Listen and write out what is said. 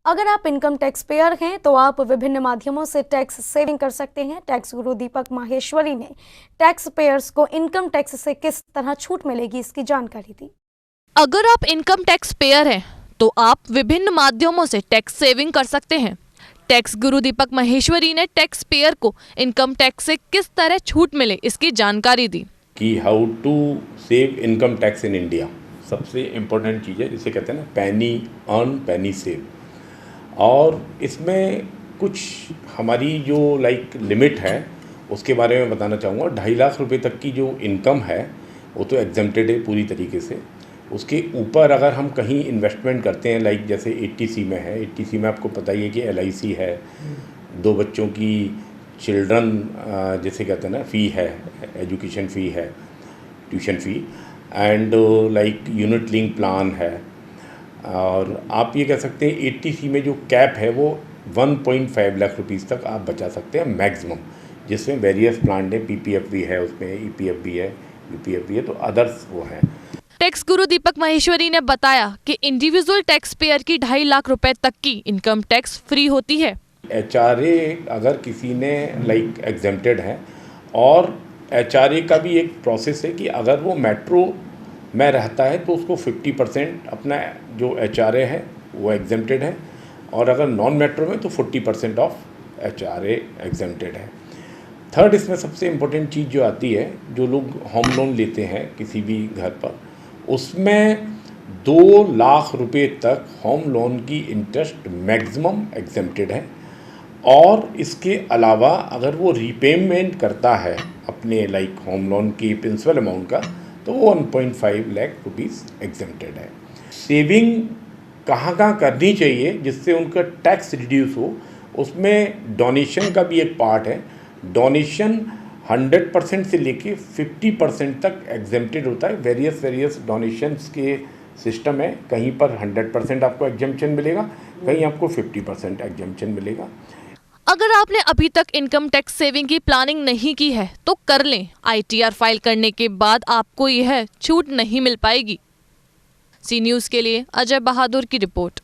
अगर आप income tax payer हैं तो आप विभिन्न माध्यमों से टैक्स सेविंग कर सकते हैं। टैक्स गुरु दीपक माहेश्वरी ने टैक्स पेयर्स को इनकम टैक्स से किस तरह छूट मिलेगी, इसकी जानकारी दी। अगर आप इनकम टैक्स पेयर हैं तो आप विभिन्न माध्यमों से टैक्स सेविंग कर सकते हैं। टैक्स गुरु दीपक माहेश्वरी ने टैक्स पेयर को इनकम टैक्स से किस तरह छूट मिले, इसकी जानकारी दी कि how to save income tax in India. सबसे इम्पोर्टेंट चीज़ है जिसे कहते हैं ना पैनी अर्न पैनी सेव। और इसमें कुछ हमारी जो लिमिट है उसके बारे में बताना चाहूँगा। 2.5 लाख रुपए तक की जो इनकम है वो तो एग्जेम्प्टेड है पूरी तरीके से। उसके ऊपर अगर हम कहीं इन्वेस्टमेंट करते हैं जैसे 80C में है, 80C में आपको पता ही है कि LIC है, 2 बच्चों की चिल्ड्रन जैसे कहते हैं ना फ़ी है, एजुकेशन फ़ी है, tuition fee, and unit link plan है। और आप ये कह सकते हैं 80C में जो कैप है वो 1.5 लाख रुपीज़ तक आप बचा सकते हैं मैक्सिमम, जिसमें वेरियस प्लान है, PPF भी है, उसमें EPF भी है, UPF भी है, तो अदर्स वो हैं। टैक्स गुरु दीपक माहेश्वरी ने बताया कि इंडिविजुअल टैक्स पेयर की 2.5 लाख रुपए तक की इनकम टैक्स फ्री होती है। HRA अगर किसी ने एग्जेम्प्टेड है, और HRA का भी एक प्रोसेस है कि अगर वो मेट्रो में रहता है तो उसको 50% अपना जो HRA है वो एग्जेम्प्टेड है, और अगर नॉन मेट्रो में तो 40% ऑफ HRA एग्जेम्प्टेड है। थर्ड, इसमें सबसे इम्पोर्टेंट चीज़ जो आती है, जो लोग होम लोन लेते हैं किसी भी घर पर, उसमें 2 लाख रुपए तक होम लोन की इंटरेस्ट मैक्सिमम एग्जेम्प्टेड है। और इसके अलावा अगर वो रीपेमेंट करता है अपने होम लोन की प्रिंसिपल अमाउंट का, तो वो 1.5 लाख रुपीज़ एग्जेम्प्टेड है। सेविंग कहाँ कहाँ करनी चाहिए जिससे उनका टैक्स रिड्यूस हो, उसमें डोनेशन का भी एक पार्ट है। डोनेशन 100% से लेके 50% तक एग्जेम्प्टेड होता है। वेरियस डोनेशंस के सिस्टम है, कहीं पर 100% आपको एग्जेम्पशन मिलेगा, कहीं आपको 50% एग्जेम्पशन मिलेगा। अगर आपने अभी तक इनकम टैक्स सेविंग की प्लानिंग नहीं की है तो कर लें। ITR फाइल करने के बाद आपको यह छूट नहीं मिल पाएगी। सी न्यूज़ के लिए अजय बहादुर की रिपोर्ट।